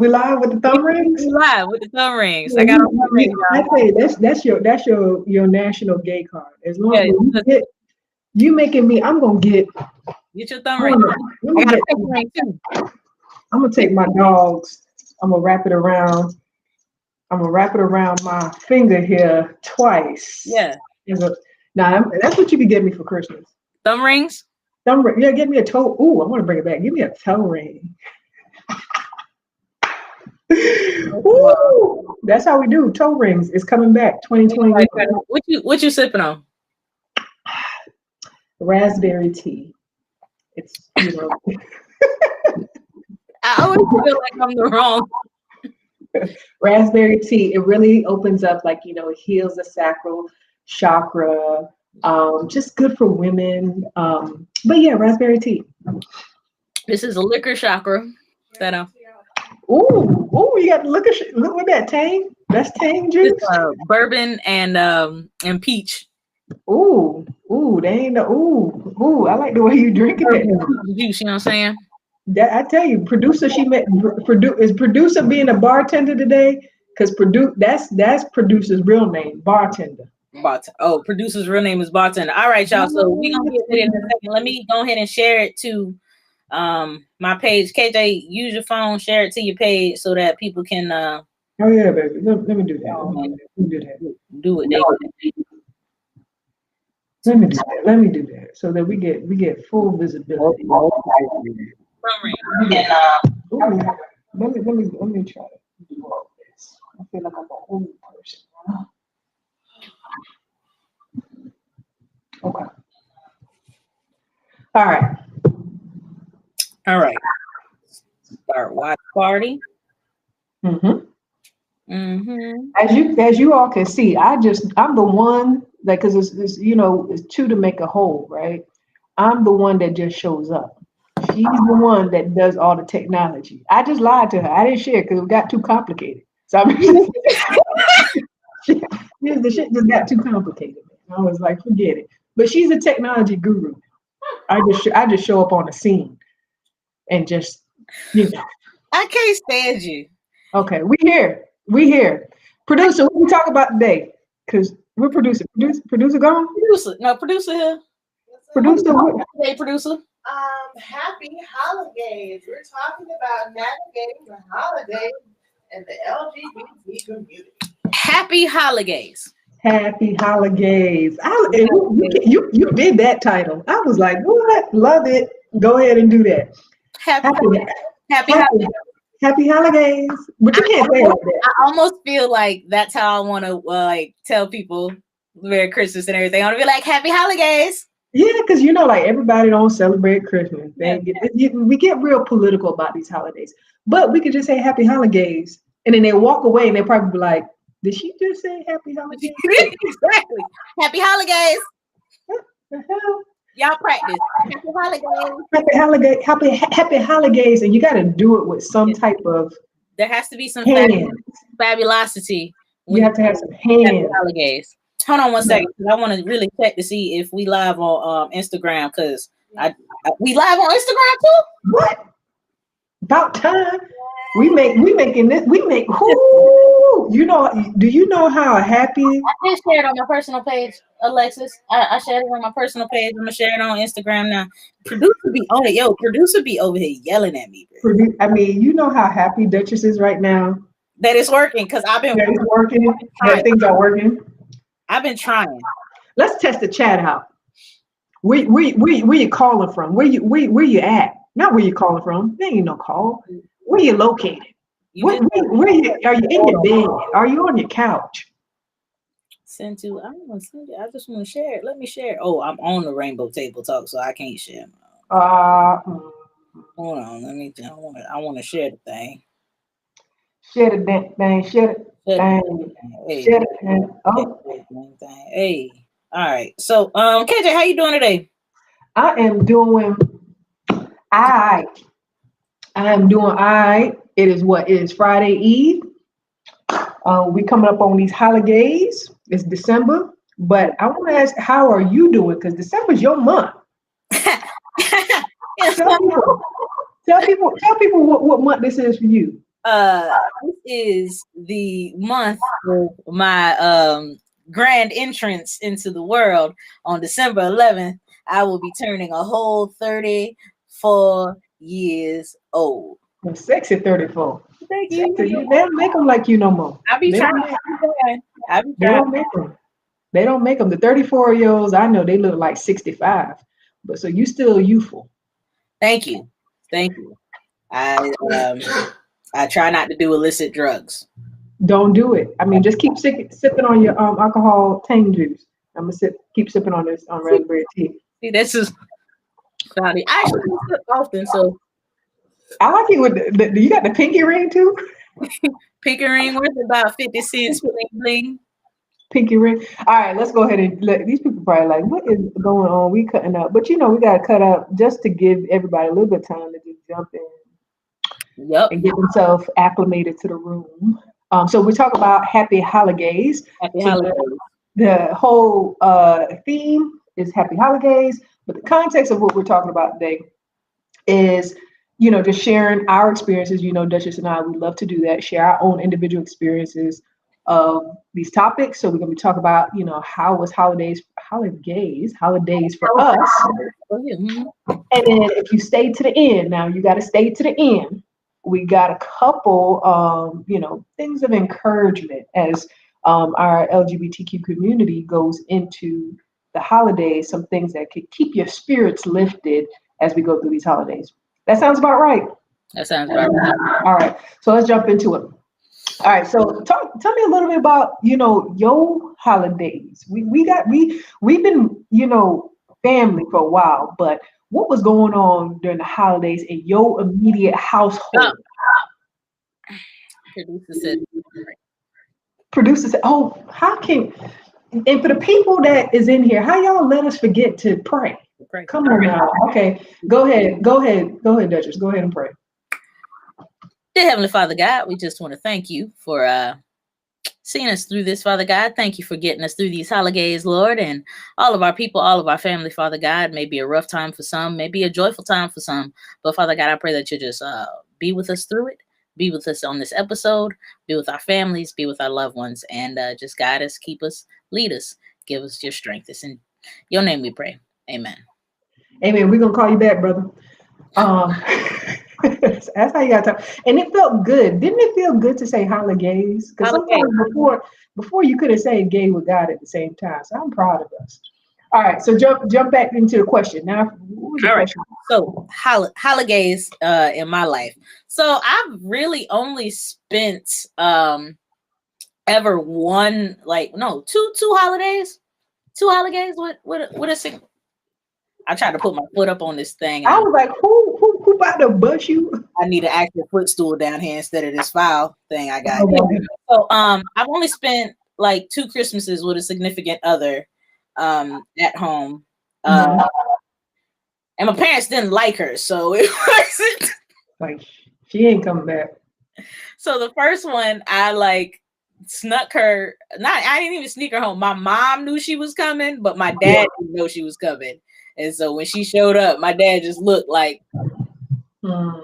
We live with the thumb rings. We live with the thumb rings. Yeah, I got a thumb ring. I say that's your national gay card. As long Yeah, as you get you making me, I'm gonna get. get your thumb ring. Let I me got get. a thumb ring too. I'm gonna take my dogs. I'm gonna wrap it around. I'm gonna wrap it around my finger here twice. Yeah. Now that's what you could get me for Christmas. Thumb rings. Thumb ring. Yeah, get me a toe. Ooh, I want to bring it back. Give me a toe ring. Ooh, that's how we do toe rings. It's coming back. 2021. What you sipping on? Raspberry tea. It's I always feel like I'm the wrong. Raspberry tea. It really opens up, like it heals the sacral chakra. Just good for women. But yeah, raspberry tea. This is a liquor chakra. Ooh, you got to look at that Tang. That's Tang juice. Bourbon and peach. Ooh, they ain't the ooh. I like the way you drink it. Juice, you know what I'm saying? That I tell you, producer. Is producer being a bartender today? Because that's producer's real name, bartender. Producer's real name is bartender. All right, y'all. So we're gonna get it in a second. Let me go ahead and share it to my page. KJ, use your phone, share it to your page so that people can oh yeah, baby. Let me do that. Let me do that. Do it. Let me do that so that we get full visibility. Let me try to do all this. I feel like I'm an old person. Okay. All right. Start watch party. As you all can see, I'm the one that, because it's two to make a whole, right? I'm the one that just shows up. She's the one that does all the technology. I just lied to her. I didn't share because it got too complicated. So the shit just got too complicated. I was like, forget it. But she's a technology guru. I just show up on the scene and just I can't stand you. Okay, we here. Producer, what we talk about today? Because we're producer. Producer gone? Producer here. Producer. Hey, producer. Happy HoliGayz. We're talking about navigating the holidays and the LGBT community. Happy HoliGayz. Happy HoliGayz. You did that title. I was like, what? Love it. Go ahead and do that. Happy HoliGayz. But you can't say it like that. I almost feel like that's how I want to tell people Merry Christmas and everything. I want to be like, Happy HoliGayz. Yeah, because like everybody don't celebrate Christmas. We get real political about these holidays. But we could just say Happy HoliGayz. And then they walk away and they probably be like, did she just say Happy HoliGayz? Exactly. Happy HoliGayz. What the hell? Y'all practice. Happy HoliGayz. Happy HoliGayz. And you got to do it with some type of. There has to be some fabulosity. You have to have some hands. HoliGayz. Hold on one second. I want to really check to see if we live on Instagram, because we live on Instagram too. What? About time. We make who? Do you know how happy? I just shared on my personal page, Alexis. I shared it on my personal page. I'm gonna share it on Instagram now. Producer be on it. Producer be over here yelling at me. I mean, you know how happy Duchess is right now. That it's working, because I've been working. That things are working. I've been trying. Let's test the chat out. Where you calling from? Where you at? Not where you calling from. There ain't no call. Where you located? Are you in your bed? Are you on your couch? I just want to share it. Let me share it. Oh, I'm on the Rainbow Table Talk, so I can't share. Hold on. Let me. I want to share the thing. Share the thing. Share it. Hey. All right. So, KJ, how you doing today? I am doing all right. It is Friday Eve. We coming up on these HoliGayz. It's December, but I want to ask, how are you doing? Because December's your month. Tell people what month this is for you. This is the month of my grand entrance into the world. On December 11th, I will be turning a whole 34 years old. I'm sexy 34. Thank you. Sexy. They don't make them like you no more. They don't make them. They don't make them. The 34-year-olds, I know they look like 65. But so you still youthful. Thank you. I try not to do illicit drugs. Don't do it. I mean, just keep sipping on your alcohol tang juice. I'm gonna keep sipping on this on raspberry tea. See, this is funny. I actually sip often, so I like it with you got the pinky ring too. Pinky ring worth about 50 cents. Bling. Pinky ring. All right, let's go ahead and these people probably like, what is going on? We cutting up, but we gotta cut up just to give everybody a little bit of time to just jump in. Yep. And get themselves acclimated to the room. So we talk about Happy HoliGayz. Happy HoliGayz. The whole theme is Happy HoliGayz, but the context of what we're talking about today is, just sharing our experiences. Duchess and I, we love to do that, share our own individual experiences of these topics. So we're going to be talking about, how was holidays for us. Mm-hmm. And then if you stay to the end, now you got to stay to the end. We got a couple, things of encouragement as our LGBTQ community goes into the holidays, some things that could keep your spirits lifted as we go through these holidays. That sounds about right. That sounds about right. All right, so let's jump into it. All right, so tell me a little bit about, your holidays. We've been, family for a while, but what was going on during the holidays in your immediate household? Producer said, oh, and for the people that is in here, how y'all let us forget to pray? Come on now. Okay, go ahead, Duchess. Go ahead and pray. Dear Heavenly Father God, we just want to thank you for seeing us through this, Father God. Thank you for getting us through these holidays, Lord, and all of our people, all of our family, Father God. May be a rough time for some, maybe a joyful time for some, but Father God, I pray that you just be with us through it, be with us on this episode, be with our families, be with our loved ones, and just guide us, keep us, lead us, give us your strength. It's in your name we pray. Amen. Amen. We're going to call you back, brother. That's how you got to talk. And it felt good. Didn't it feel good to say HoliGayz? Because sometimes before you couldn't say gay with God at the same time. So I'm proud of us. All right. So jump back into the question. Now, what was the question? So HoliGayz in my life. So I've really only spent ever one, two holidays. Two HoliGayz with a single. I tried to put my foot up on this thing. I was like, who about to bust you? I need an actual footstool down here instead of this file thing I got. Okay. So I've only spent like 2 Christmases with a significant other at home. And my parents didn't like her, so it wasn't like she ain't coming back. So the first one I snuck her. I didn't even sneak her home. My mom knew she was coming, but my dad didn't know she was coming. And so when she showed up, my dad just looked like, and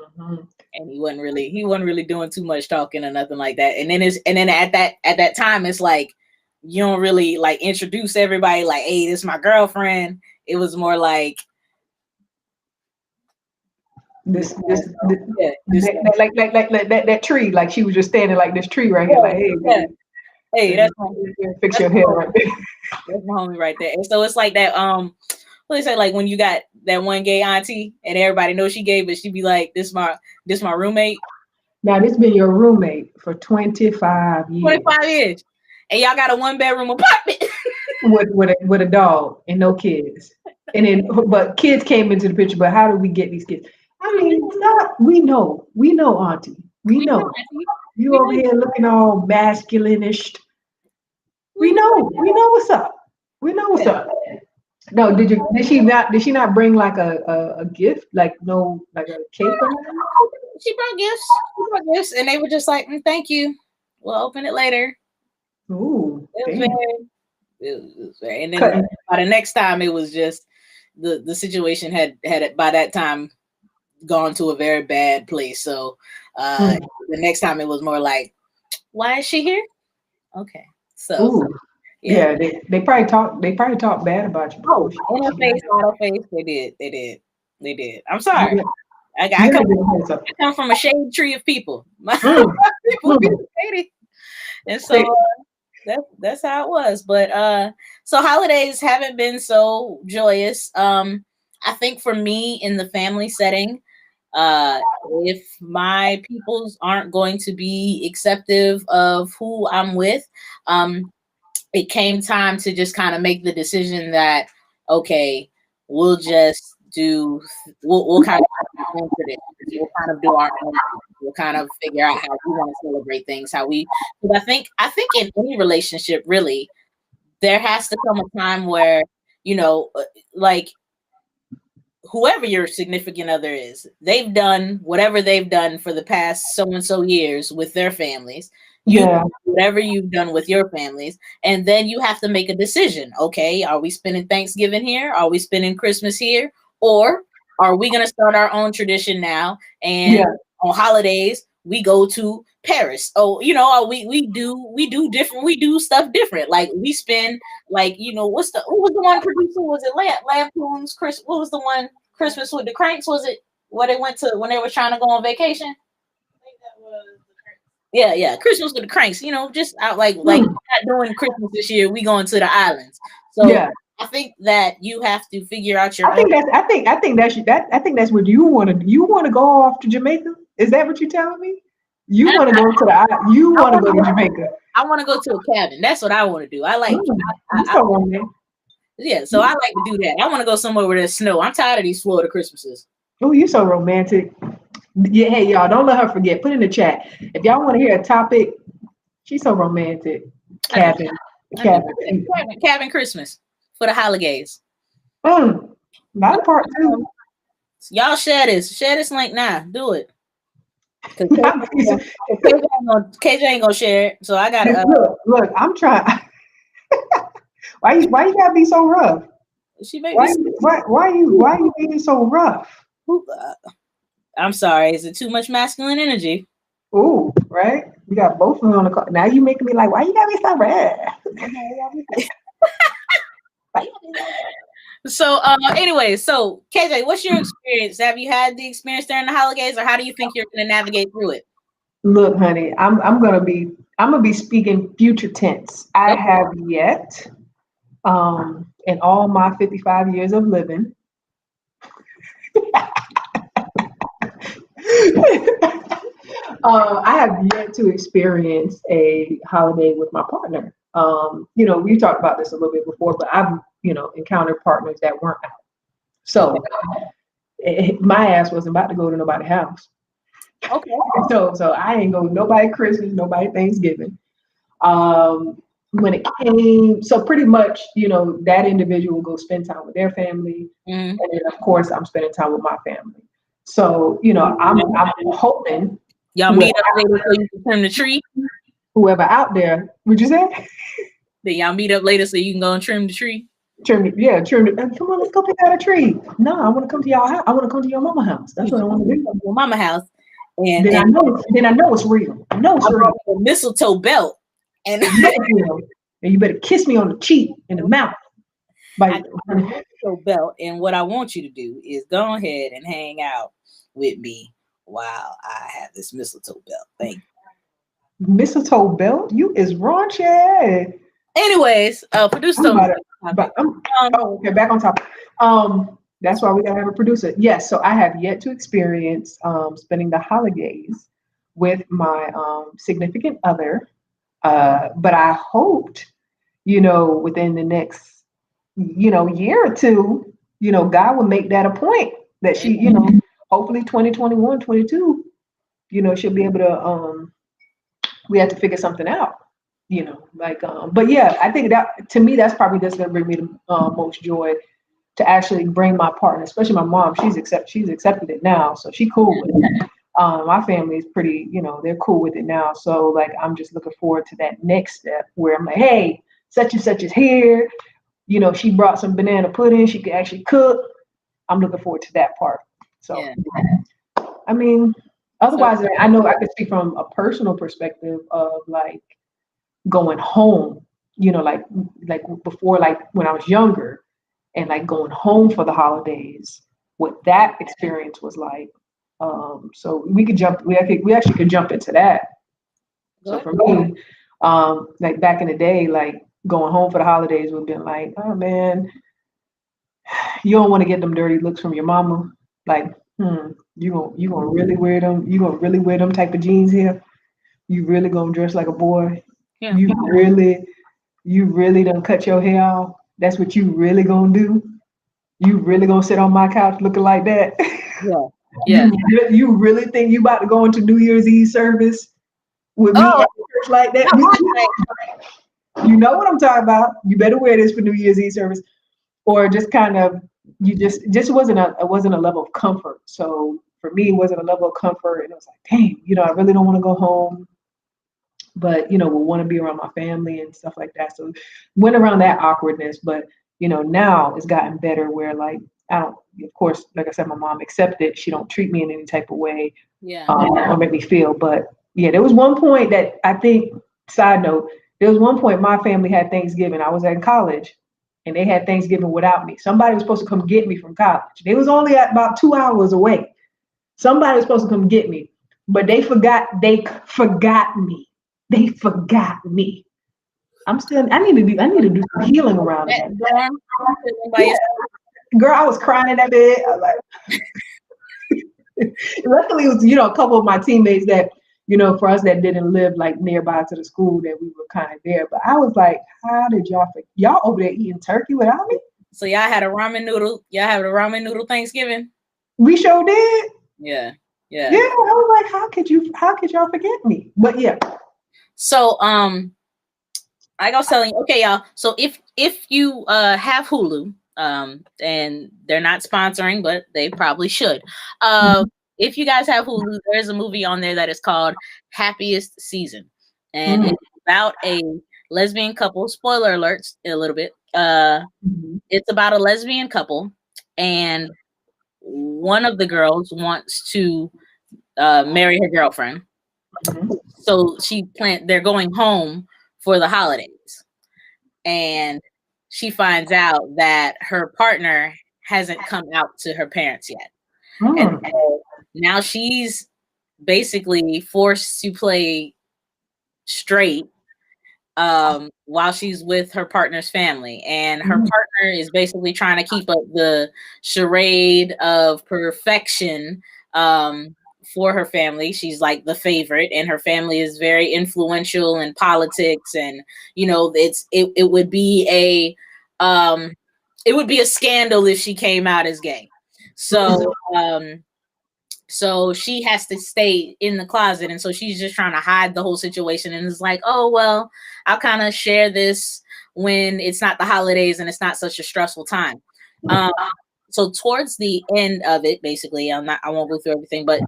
he wasn't really doing too much talking or nothing like that. And then at that time, it's like you don't really introduce everybody like, hey, this is my girlfriend. It was more like that tree, like she was just standing like this tree right here, like, hey, that's fix your hair right there. That's my homie right there. And so it's like that. What do you say? Like when you got that one gay auntie and everybody knows she gay, but she be like, this my roommate. Now this been your roommate for 25 years. 25 years. And y'all got a 1-bedroom apartment. with a dog and no kids. And then but kids came into the picture, but how do we get these kids? I mean, we know, auntie. We know. You over here looking all masculine-ish. We know what's up. We know what's up. No, did she not bring like a gift, like a cake or anything? She brought gifts, and they were just like, thank you. We'll open it later. Ooh, it was very, and then by the next time, it was just the situation had by that time gone to a very bad place. So the next time it was more like, why is she here? Okay. So yeah, they probably talk bad about you. Oh, in her face, on her face, they did. I'm sorry. I come from a shade tree of people. People be shady. And so that's how it was. But so holidays haven't been so joyous. I think for me in the family setting, if my peoples aren't going to be acceptive of who I'm with, it came time to just kind of make the decision that, okay, we'll just we'll kind of we'll kind of do our own. We'll kind of figure out how we want to celebrate things, but I think in any relationship, really, there has to come a time where, like, whoever your significant other is, they've done whatever they've done for the past so and so years with their families. Whatever you've done with your families, and then you have to make a decision. Okay, are we spending Thanksgiving here? Are we spending Christmas here? Or are we going to start our own tradition now? And on holidays, we go to Paris. Oh, we do stuff different. Like we spend, like, who was the one producer? Was it Lampoon's Chris? What was the one Christmas with the Cranks? Was it where they went to when they were trying to go on vacation? I think that was the Cranks. Yeah, Christmas with the Cranks. Just out like not doing Christmas this year. We going to the islands. So I think that you have to figure out your. I think that's what you want to. You want to go off to Jamaica? Is that what you're telling me? You want to go to the. You want to go to Jamaica? I want to go to a cabin. That's what I want to do. I like. Yeah, so I like to do that. I want to go somewhere where there's snow. I'm tired of these Florida Christmases. Oh, you're so romantic. Yeah, hey y'all, don't let her forget. Put in the chat if y'all want to hear a topic. She's so romantic. Cabin Christmas for the HoliGayz. My part too. Y'all share this link now. Do it. Cause KJ ain't gonna share it, so I gotta. Look, I'm trying. Why you gotta be so rough? Why you being so rough? I'm sorry. Is it too much masculine energy? Ooh, right. We got both of them on the call. Now you making me like, why you gotta be so rough? So, anyway, so KJ, what's your experience? Have you had the experience during the HoliGayz, or how do you think you're going to navigate through it? Look, honey, I'm gonna be speaking future tense. I have yet, in all my 55 years of living, I have yet to experience a holiday with my partner. We've talked about this a little bit before, but I've, encountered partners that weren't out. So my ass wasn't about to go to nobody's house. Okay. So I ain't go to nobody Christmas, nobody Thanksgiving. When it came, so pretty much, that individual will go spend time with their family. And then of course I'm spending time with my family. So, I'm hoping. Y'all meet up later so you can trim the tree? Whoever out there, would you say? Then y'all meet up later so you can go and trim the tree? Trim it. Come on, let's go pick out a tree. No, I want to come to y'all house. I want to come to your mama house. That's what I want to do. Your mama house. And then I know it's real. I know it's real. A mistletoe belt. And you better kiss me on the cheek and the mouth. I got a mistletoe belt, and what I want you to do is go ahead and hang out with me while I have this mistletoe belt. Thank you. Mistletoe belt? You is raunchy. Anyways, producer. Okay, back on topic. That's why we gotta have a producer. Yes, so I have yet to experience spending the HoliGayz with my significant other. But I hoped, within the next, year or two, God would make that a point that she, hopefully 2021, 22, she'll be able to, we have to figure something out, but yeah, I think that to me, that's probably just going to bring me the most joy to actually bring my partner, especially my mom. She's accepted it now. So she's cool with it. My family is pretty, they're cool with it now. So like, I'm just looking forward to that next step where I'm like, hey, such and such is here. She brought some banana pudding. She could actually cook. I'm looking forward to that part. So, I mean, otherwise, I know I could speak from a personal perspective of like going home, you know, like before, like when I was younger, and like going home for the holidays, what that experience was like. So we actually could jump into that. So for me, like back in the day, like going home for the holidays would have been like, oh man, you don't want to get them dirty looks from your mama. Like, you gonna really wear them? You gonna really wear them type of jeans here? You really gonna dress like a boy? Yeah. You really done cut your hair off? That's what you really gonna do? You really gonna sit on my couch looking like that? Yeah. Yeah. You really think you about to go into New Year's Eve service with me at church like that? You know what I'm talking about. You better wear this for New Year's Eve service. Or just kind of, you just wasn't a level of comfort. So for me, it wasn't a level of comfort. And I was like, dang, you know, I really don't want to go home, but, you know, we want to be around my family and stuff like that. So went around that awkwardness. But, you know, now it's gotten better where like, I don't, of course, like I said, my mom accepted. She don't treat me in any type of way or make me feel. But yeah, there was one point that I think, side note, there was one point my family had Thanksgiving. I was in college. And they had Thanksgiving without me. Somebody was supposed to come get me from college. They was only at about 2 hours away. Somebody was supposed to come get me, but they forgot me. They forgot me. I need to do some healing around it. Girl, I was crying in that bed. I was like, luckily it was, you know, a couple of my teammates that, you know, for us that didn't live like nearby to the school that we were kind of there. But I was like, how did y'all over there eating turkey without me? So y'all had a ramen noodle. Y'all have a ramen noodle Thanksgiving? We sure did. Yeah. I was like, how could y'all forget me? But yeah. So like I was telling you, okay, y'all. So if you have Hulu, and they're not sponsoring, but they probably should. If you guys have Hulu, there's a movie on there that is called Happiest Season. And it's about a lesbian couple. Spoiler alerts a little bit. It's about a lesbian couple, and one of the girls wants to marry her girlfriend. So they're going home for the holidays. And she finds out that her partner hasn't come out to her parents yet. And so now she's basically forced to play straight while she's with her partner's family. And her partner is basically trying to keep up the charade of perfection for her family. She's like the favorite, and her family is very influential in politics. And, you know, it would be a scandal if she came out as gay. So, so she has to stay in the closet. And so she's just trying to hide the whole situation. And it's like, oh, well, I'll kind of share this when it's not the holidays and it's not such a stressful time. So towards the end of it, basically, I won't go through everything, but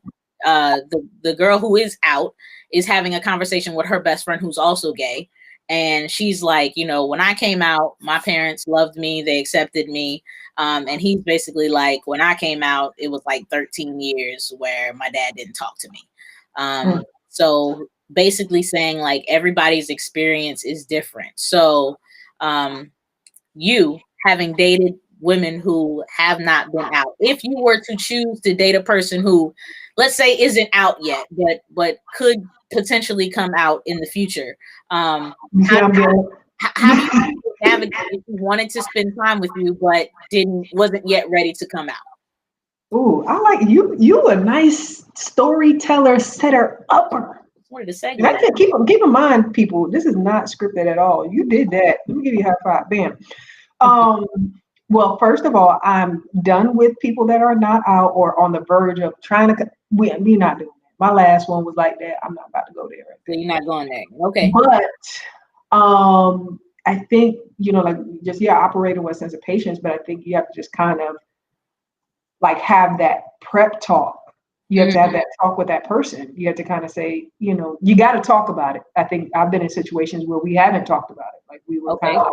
the girl who is out is having a conversation with her best friend who's also gay. And she's like, you know, when I came out, my parents loved me. They accepted me. And he's basically like, when I came out, it was like 13 years where my dad didn't talk to me. So basically saying like everybody's experience is different. So you having dated women who have not been out, if you were to choose to date a person who, let's say, isn't out yet, but could potentially come out in the future, how do you navigate if you wanted to spend time with you but wasn't yet ready to come out? Ooh, I like you. You a nice storyteller, setter, upper. Wanted to say that. Keep in mind, people, this is not scripted at all. You did that. Let me give you a high five. Bam. Well, first of all, I'm done with people that are not out or on the verge of trying to. We're not doing that. My last one was like that. I'm not about to go there. Right there. So you're not going there. Okay. But I think, you know, like just operating with a sense of patience, but I think you have to just kind of like have that prep talk. You have to have that talk with that person. You have to kind of say, you know, you got to talk about it. I think I've been in situations where we haven't talked about it. Like we were kind of like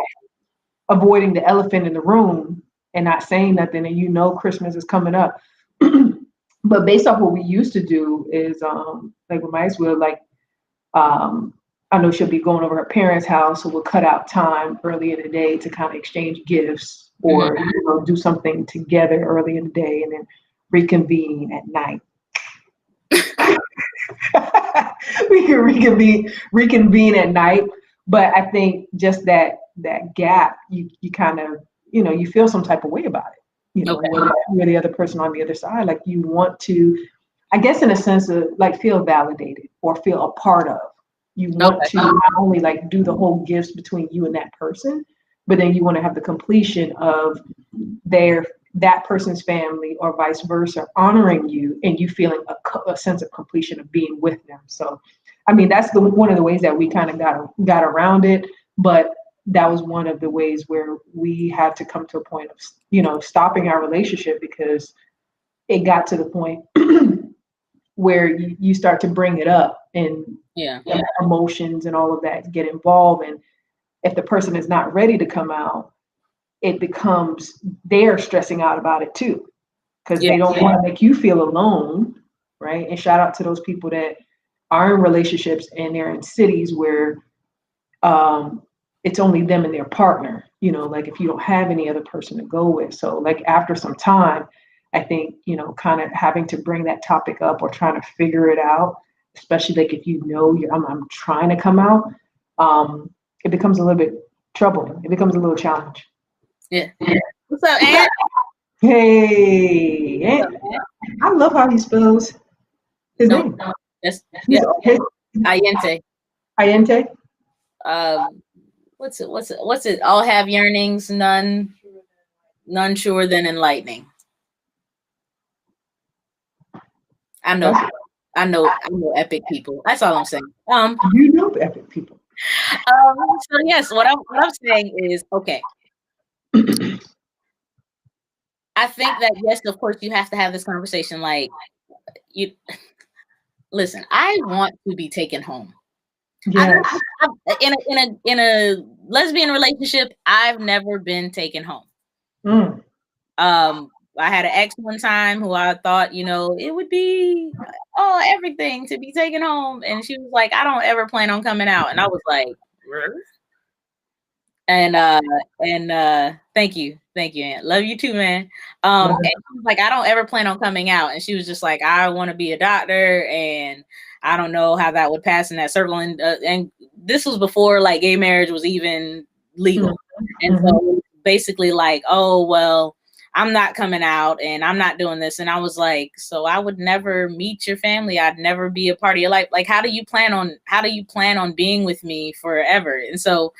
avoiding the elephant in the room and not saying nothing. And, you know, Christmas is coming up. But based off what we used to do is like with my ex, we'll like I know she'll be going over her parents' house, so we'll cut out time early in the day to kind of exchange gifts or do something together early in the day and then reconvene at night. We can reconvene at night, but I think just that gap, you kind of, you feel some type of way about it. When you're the other person on the other side, like you want to, I guess in a sense of like feel validated or feel a part of. You want to not only like do the whole gifts between you and that person, but then you want to have the completion of that person's family or vice versa honoring you and you feeling a sense of completion of being with them. So, I mean, that's one of the ways that we kind of got around it, but that was one of the ways where we had to come to a point of, stopping our relationship because it got to the point where you start to bring it up and emotions and all of that get involved. And if the person is not ready to come out, it becomes they're stressing out about it too, because they don't want to make you feel alone, right? And shout out to those people that are in relationships and they're in cities where it's only them and their partner, like if you don't have any other person to go with. So like after some time, I think, kind of having to bring that topic up or trying to figure it out, especially like if I'm trying to come out, it becomes a little bit troubling. It becomes a little challenge. Yeah. What's up, Ant? Hey, Ant. I love how he spells his name. Ayente. Ayente. What's it? All have yearnings, none surer than enlightening. I know epic people. That's all I'm saying. You know epic people. So yes, what I'm saying is okay. I think that yes, of course, you have to have this conversation. Like, you listen. I want to be taken home. Yes. In a lesbian relationship, I've never been taken home. I had an ex one time who I thought, it would be everything to be taken home, and she was like, "I don't ever plan on coming out," and I was like, really? And thank you, Aunt. Love you too, man. And she was like, "I don't ever plan on coming out," and she was just like, "I want to be a doctor, and I don't know how that would pass in that circle," and this was before like gay marriage was even legal, and so basically like, oh well, I'm not coming out and I'm not doing this. And I was like, so I would never meet your family. I'd never be a part of your life. Like, how do you plan on being with me forever? And so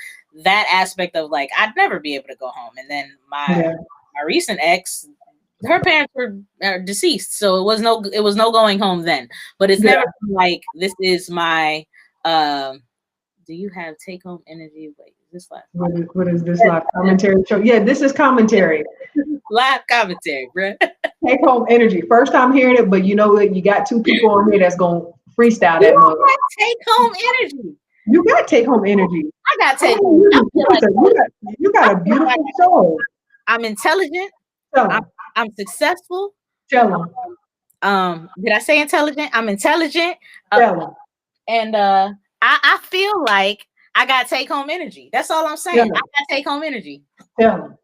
that aspect of like, I'd never be able to go home. And then my recent ex, her parents were deceased. So it was no going home then, but it's never like, this is my, do you have take home energy? Wait, is this live? What is this live commentary show? Yeah, this is commentary. Live commentary, bro. Take home energy. First time hearing it, but you got two people on here that's gonna freestyle that. Take home energy. You got take home energy. I got take home. You got a beautiful soul. I'm intelligent. I'm successful. Tell them. Did I say intelligent? I'm intelligent. Tell them. And I feel like I got take home energy. That's all I'm saying. I got take home energy. Tell them.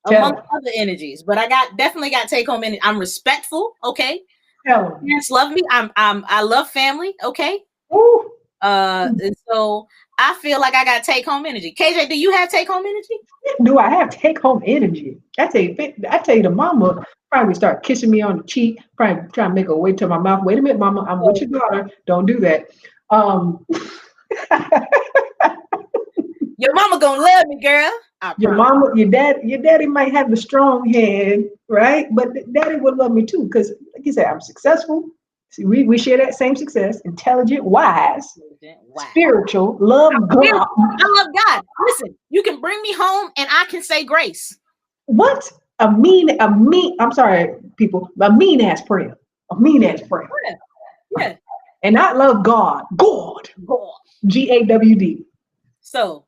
Among other energies, but I definitely got take home energy. I'm respectful. Okay. Parents love me. I love family. Okay. Ooh. And so I feel like I got take home energy. KJ, do you have take home energy? Do I have take home energy? I tell you, the mama probably start kissing me on the cheek, probably trying to make her way to my mouth. Wait a minute, mama, I'm with your daughter. Don't do that. Your mama gonna love me, girl. Your mama, your daddy might have a strong hand, right? But daddy would love me too, because like you said, I'm successful. See, we share that same success. Intelligent, wise, spiritual, love God. I love God. Listen, you can bring me home and I can say grace. What? I'm sorry, people, a mean ass prayer. Yeah. And I love God. God. GAWD. So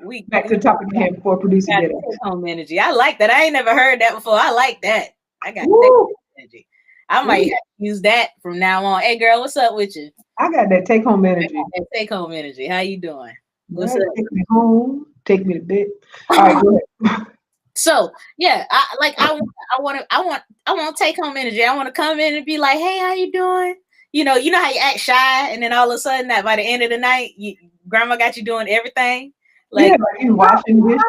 we back to the topic again for producer home energy. I like that. I ain't never heard that before. I like that. I got energy. I might use that from now on. Hey, girl, what's up with you? I got that take home energy. Take home energy. How you doing? What's up? Take me home. Take me to bed. All right, go ahead. So yeah, I want take home energy. I want to come in and be like, hey, how you doing? You know how you act shy, and then all of a sudden, that by the end of the night, grandma got you doing everything. Like, yeah, like you washing dishes.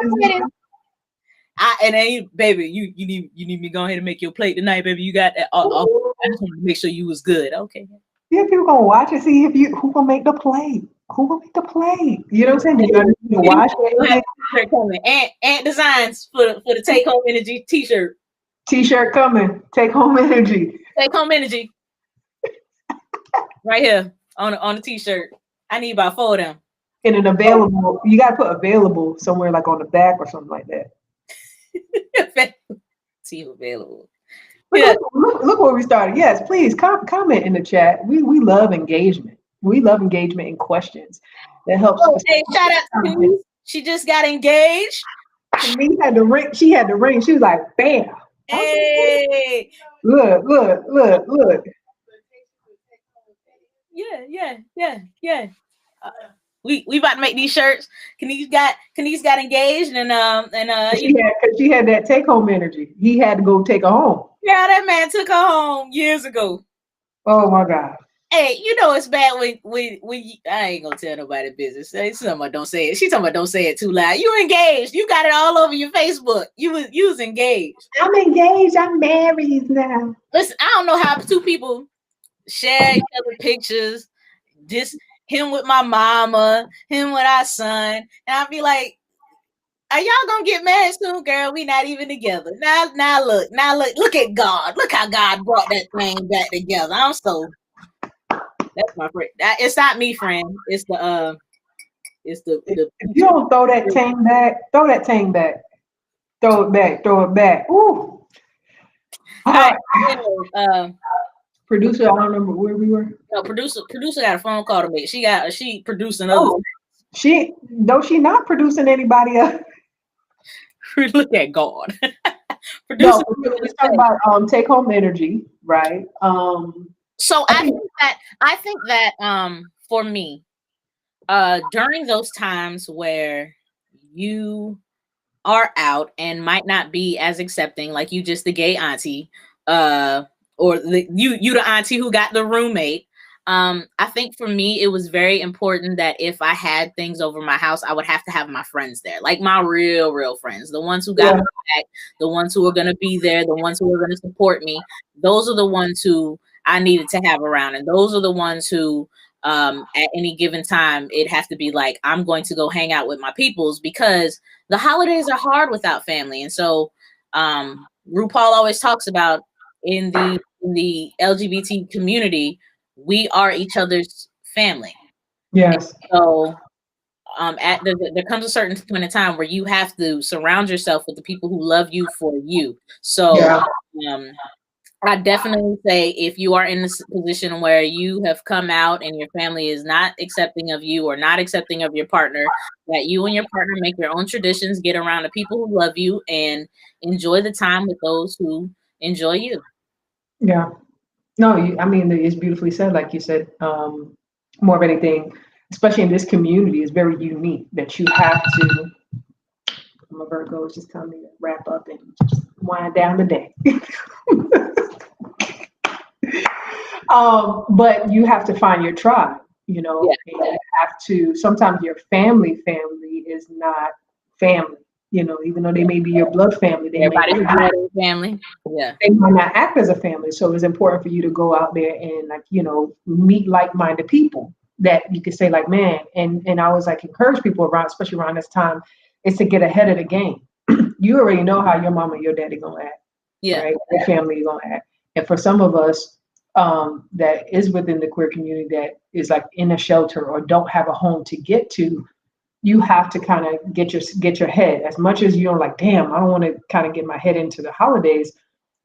And then, baby, you need me to go ahead and make your plate tonight, baby. You got that. I just want to make sure you was good. Okay. Yeah, people gonna watch and see who gonna make the plate. Who gonna make the plate? You know what I'm saying? You gotta watch it. Ant Designs for the take home energy t-shirt. T-shirt coming. Take home energy. Take home energy. Right here on the t-shirt. I need about 4 of them. And an available. You gotta put available somewhere like on the back or something like that. See available. Look where we started. Yes, please comment in the chat. We love engagement. We love engagement and questions. That helps. Hey, shout out to me. She just got engaged. Me had the ring. She had the ring. She was like, bam. Hey. Look. Yeah. We about to make these shirts. Kenise got engaged and she had that take home energy. He had to go take her home. Yeah, that man took her home years ago. Oh my God. Hey, you know it's bad when I ain't gonna tell nobody business. Somebody don't say it. She talking about don't say it too loud. You engaged. You got it all over your Facebook. You was engaged. I'm engaged. I'm married now. Listen, I don't know how 2 people share each other pictures. Him with my mama, him with our son, and I'll be like, "Are y'all gonna get married soon, girl? We not even together." Now look at God. Look how God brought that thing back together. That's my friend. It's not me, friend. It's the. If you don't throw that tang back, throw that tang back. Throw it back. Ooh. All right. Producer, I don't remember where we were. No, producer got a phone call to make. She producing other. She not producing anybody else. Look at God. No, we're talking about take home energy, right? So I think that for me, during those times where you are out and might not be as accepting, like you just the gay auntie, or you the auntie who got the roommate. I think for me, it was very important that if I had things over my house, I would have to have my friends there, like my real friends, the ones who got my back, the ones who are going to be there, the ones who are going to support me. Those are the ones who I needed to have around. And those are the ones who, at any given time, it has to be like, I'm going to go hang out with my peoples, because the holidays are hard without family. And so RuPaul always talks about in the LGBT community, we are each other's family. Yes. And so there comes a certain point in time where you have to surround yourself with the people who love you for you. So I definitely say, if you are in this position where you have come out and your family is not accepting of you or not accepting of your partner, that you and your partner make your own traditions, get around the people who love you, and enjoy the time with those who enjoy you. Yeah. No, I mean, it's beautifully said. Like you said, more of anything, especially in this community, is very unique that you have to. My Virgo is just telling me to wrap up and just wind down the day. But you have to find your tribe, you know, and you have to, sometimes your family is not family, you know, even though they may be your blood family, they might not act as a family. So it's important for you to go out there and, like, you know, meet like-minded people that you can say, like, man, and I always like encourage people around, especially around this time, is to get ahead of the game. You already know how your mama and your daddy gonna act. Right? Your family gonna act. And for some of us that is within the queer community that is like in a shelter or don't have a home to get to, you have to kind of get your head, as much as you're like, damn, I don't want to kind of get my head into the holidays.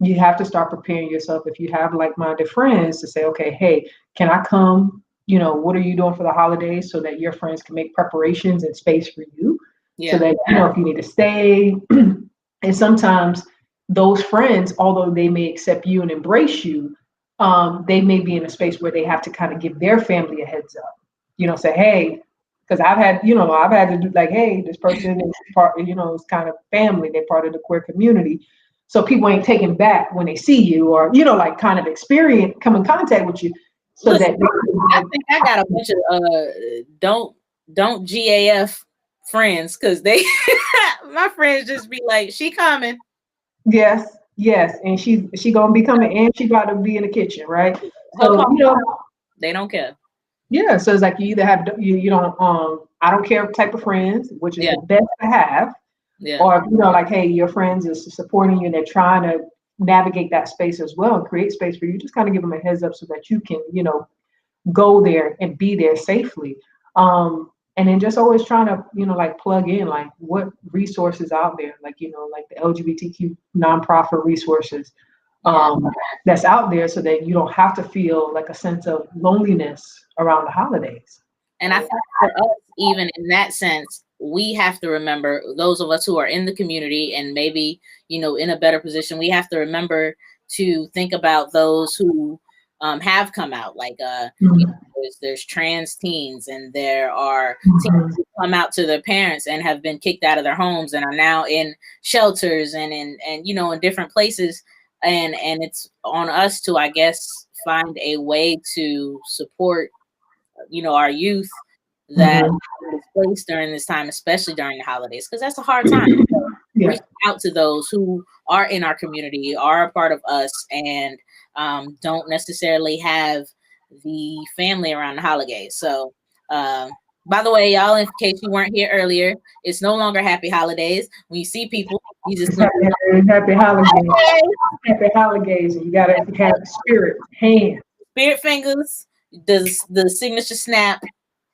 You have to start preparing yourself. If you have like-minded friends, to say, okay, hey, can I come? You know, what are you doing for the holidays, so that your friends can make preparations and space for you. So that, you know, if you need to stay. And sometimes those friends, although they may accept you and embrace you, they may be in a space where they have to kind of give their family a heads up, say, hey, because I've had to do like, hey, this person is part, it's kind of family. They're part of the queer community. So people ain't taken back when they see you or, like kind of come in contact with you. So listen, I think I got a bunch of don't GAF friends because my friends just be like, she coming. Yes. And she gonna be coming and she got to be in the kitchen, right? So they don't care. Yeah. So it's like you either have you don't I don't care type of friends, which is the best to have. Yeah. Or like, hey, your friends is supporting you and they're trying to navigate that space as well and create space for you. Just kind of give them a heads up so that you can, go there and be there safely. And then just always trying to, like plug in, like what resources out there, like, like the LGBTQ nonprofit resources that's out there so that you don't have to feel like a sense of loneliness around the holidays. And I think for us, even in that sense, we have to remember, those of us who are in the community and maybe, in a better position, we have to remember to think about those who have come out, like there's trans teens, and there are teens who come out to their parents and have been kicked out of their homes and are now in shelters and in different places, and it's on us to, I guess, find a way to support our youth that is placed during this time, especially during the holidays, because that's a hard time. Reach out to those who are in our community, are a part of us, and don't necessarily have the family around the HoliGayz. So, by the way, y'all, in case you weren't here earlier, it's no longer Happy Holidays. When you see people, you just Happy HoliGayz. Happy HoliGayz, and you gotta have spirit fingers. The signature snap.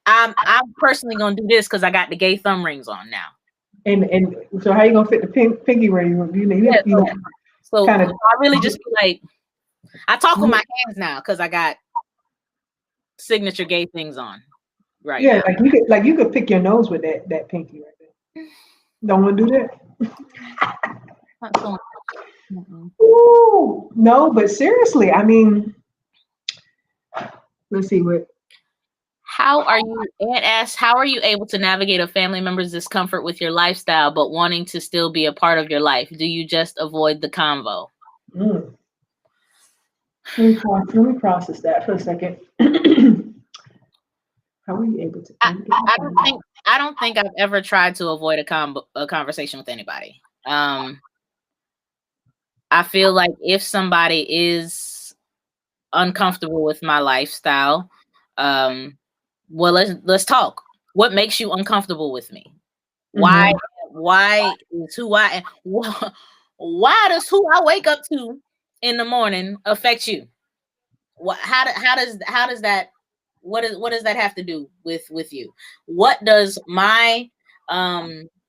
I'm personally gonna do this because I got the gay thumb rings on now. And so how you gonna fit the pinky ring? So I really just be like, I talk with my hands now because I got signature gay things on. Right. Yeah, now. you could pick your nose with that pinky right there. Don't want to do that. Ooh, no, but seriously, I mean, let's see what. How are you able to navigate a family member's discomfort with your lifestyle, but wanting to still be a part of your life? Do you just avoid the convo? Let me process that for a second. How are you able to? I don't think I've ever tried to avoid a conversation with anybody. I feel like if somebody is uncomfortable with my lifestyle, well, let's talk. What makes you uncomfortable with me? Why is who I am? Why does who I wake up to in the morning affect you? How does that? What does that have to do with you? What does my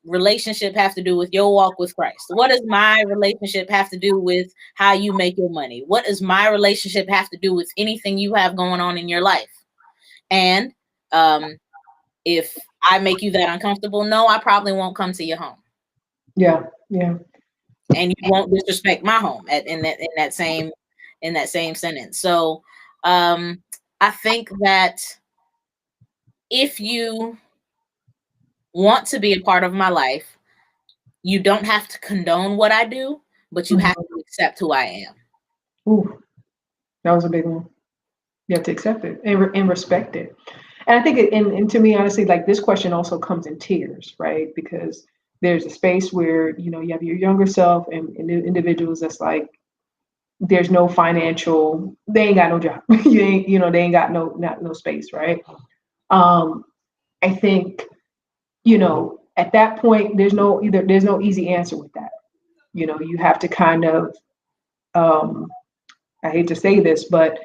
relationship have to do with your walk with Christ? What does my relationship have to do with how you make your money? What does my relationship have to do with anything you have going on in your life? And if I make you that uncomfortable, no, I probably won't come to your home. Yeah. And you won't disrespect my home in that same sentence. So I think that if you want to be a part of my life, you don't have to condone what I do, but you have to accept who I am. Ooh, that was a big one. You have to accept it and respect it. And I think, and to me, honestly, like this question also comes in tiers, right? Because there's a space where, you have your younger self and individuals that's like, there's no financial, they ain't got no job. They ain't got no space, right? I think, at that point, there's no easy answer with that. You have to kind of, I hate to say this, but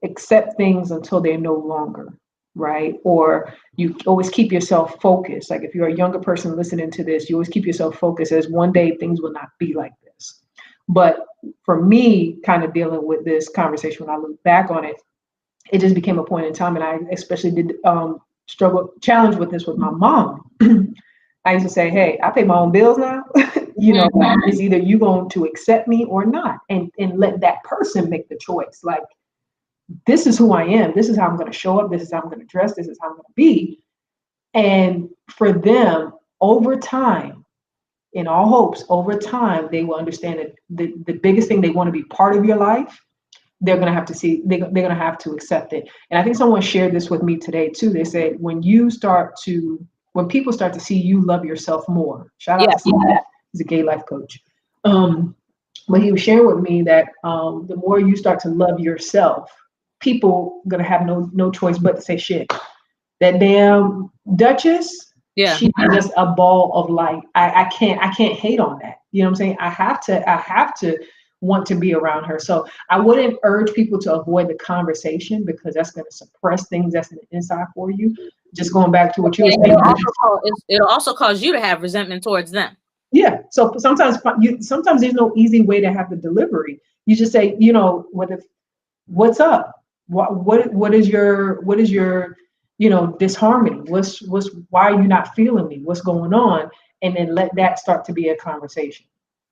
accept things until they're no longer, right? Or you always keep yourself focused. Like if you're a younger person listening to this, you always keep yourself focused as one day things will not be like this. But for me, kind of dealing with this conversation, when I look back on it, it just became a point in time. And I especially did challenge with this with my mom. I used to say, hey, I pay my own bills now. It's either you going to accept me or not, and let that person make the choice. Like, this is who I am. This is how I'm going to show up. This is how I'm going to dress. This is how I'm going to be. And for them, over time, in all hopes, over time, they will understand that the biggest thing, they want to be part of your life. They're going to have to see, they're going to have to accept it. And I think someone shared this with me today too. They said, when people start to see you love yourself more, shout out to Steve, he's a gay life coach. But he was sharing with me that the more you start to love yourself, people are going to have no choice but to say shit. That damn Duchess, she's just a ball of light. I can't hate on that. You know what I'm saying? I have to want to be around her. So I wouldn't urge people to avoid the conversation, because that's going to suppress things that's in the inside for you. Just going back to what you were saying. It'll also cause you to have resentment towards them. Yeah. So sometimes there's no easy way to have the delivery. You just say, what's up? What is your disharmony? Why are you not feeling me? What's going on? And then let that start to be a conversation.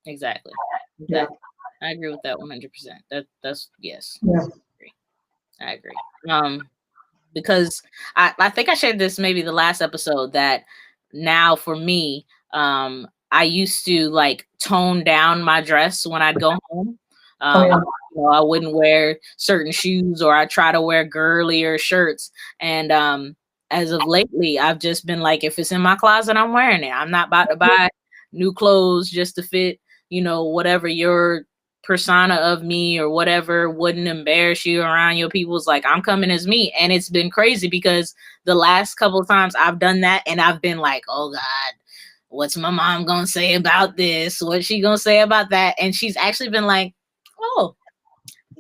Exactly. Yeah. I agree with that 100%. That's yes. Yeah. I agree. Because I think I shared this maybe the last episode, that now for me, I used to like tone down my dress when I'd go home. I wouldn't wear certain shoes, or I try to wear girlier shirts. And as of lately, I've just been like, if it's in my closet, I'm wearing it. I'm not about to buy new clothes just to fit, whatever your persona of me or whatever wouldn't embarrass you around your people's. Like, I'm coming as me. And it's been crazy, because the last couple of times I've done that, and I've been like, oh God, what's my mom gonna say about this? What's she gonna say about that? And she's actually been like, oh,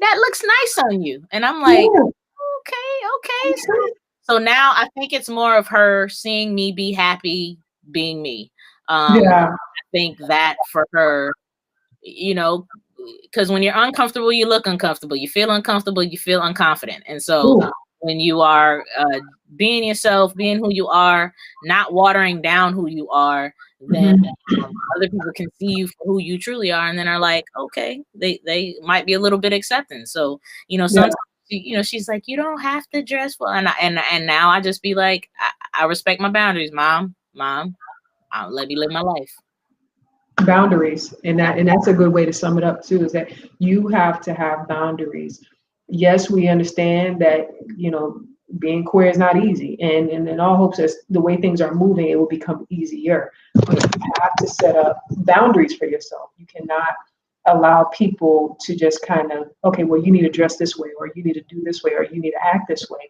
that looks nice on you. And I'm like, okay. So now I think it's more of her seeing me be happy being me. I think that for her, because when you're uncomfortable, you look uncomfortable. You feel uncomfortable, you feel unconfident. And so when you are being yourself, being who you are, not watering down who you are, then other people can see you for who you truly are, and then are like, okay, they might be a little bit accepting. So, sometimes, she's like, you don't have to dress well. And now I just be like, I respect my boundaries, mom, let me live my life. Boundaries. And that's a good way to sum it up too, is that you have to have boundaries. Yes, we understand that, being queer is not easy, and in all hopes that the way things are moving, it will become easier. But you have to set up boundaries for yourself. You cannot allow people to just kind of, okay, well, you need to dress this way, or you need to do this way, or you need to act this way.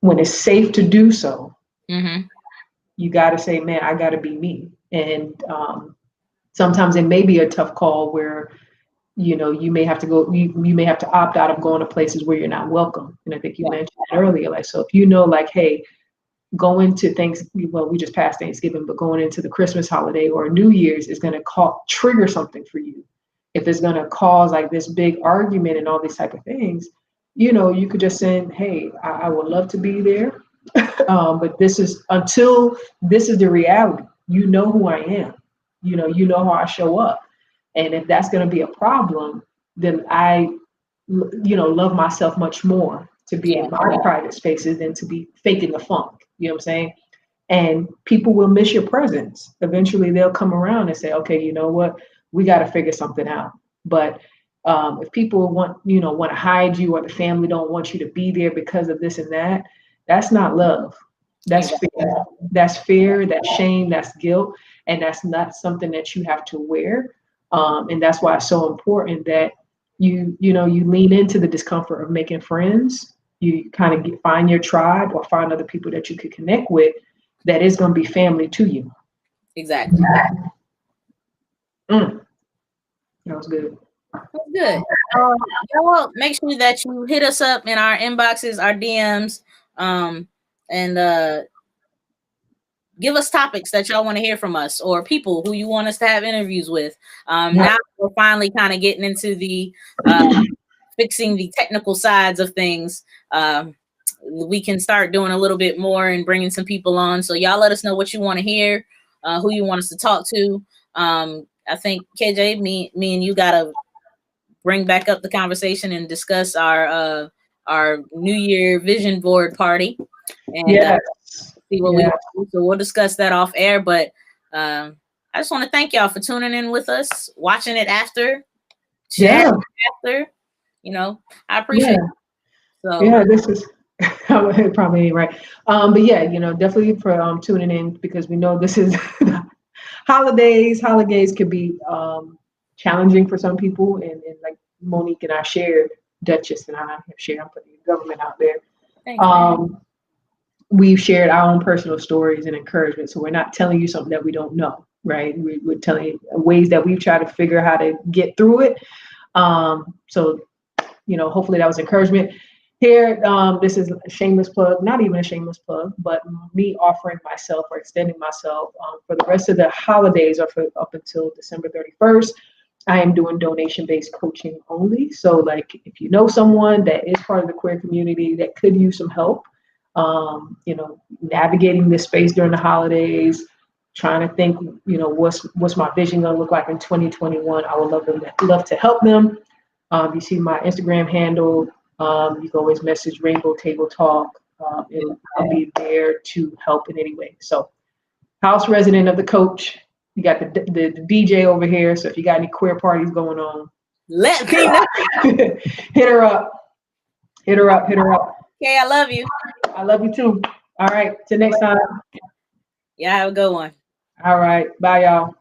When it's safe to do so, you got to say, man, I got to be me. And sometimes it may be a tough call where, you may have to go, you may have to opt out of going to places where you're not welcome. And I think you mentioned that earlier. Like, so if like, hey, going to we just passed Thanksgiving, but going into the Christmas holiday or New Year's is going to trigger something for you. If it's going to cause like this big argument and all these type of things, you could just say, hey, I would love to be there. But until this is the reality, who I am, how I show up. And if that's going to be a problem, then I, love myself much more to be in my private spaces than to be faking the funk. You know what I'm saying? And people will miss your presence. Eventually they'll come around and say, okay, you know what? We got to figure something out. But if people want to hide you, or the family don't want you to be there because of this and that, that's not love. That's fear. That's fear, that's shame, that's guilt. And that's not something that you have to wear. And that's why it's so important that you lean into the discomfort of making friends. You kind of find your tribe, or find other people that you could connect with that is going to be family to you. Exactly. That was good. That's good. Y'all make sure that you hit us up in our inboxes, our DMs, and give us topics that y'all want to hear from us, or people who you want us to have interviews with. Now we're finally kind of getting into the fixing the technical sides of things. We can start doing a little bit more and bringing some people on. So y'all let us know what you want to hear, who you want us to talk to. I think KJ, me and you got a bring back up the conversation and discuss our New Year vision board party. And see what we do. So we'll discuss that off air. But I just want to thank y'all for tuning in with us, watching it after, sharing it after. I appreciate it. So this is probably ain't right. But yeah, definitely for tuning in, because we know this is holidays. HoliGayz can be challenging for some people, and like Monique and I shared, Duchess and I have shared, I'm putting the government out there. We've shared our own personal stories and encouragement. So we're not telling you something that we don't know, right? We're telling you ways that we've tried to figure out how to get through it. So, hopefully that was encouragement. Here, this is a shameless plug, not even a shameless plug, but me offering myself or extending myself for the rest of the holidays, or for up until December 31st. I am doing donation-based coaching only. So like, if you know someone that is part of the queer community that could use some help, navigating this space during the holidays, trying to think, what's my vision gonna look like in 2021. I would love to help them. You see my Instagram handle. You can always message Rainbow Table Talk, and I'll be there to help in any way. So, house resident of the coach. You got the DJ over here. So if you got any queer parties going on, let me know. Hit her up. Okay, I love you. I love you too. All right, till next time. Yeah, have a good one. All right, bye y'all.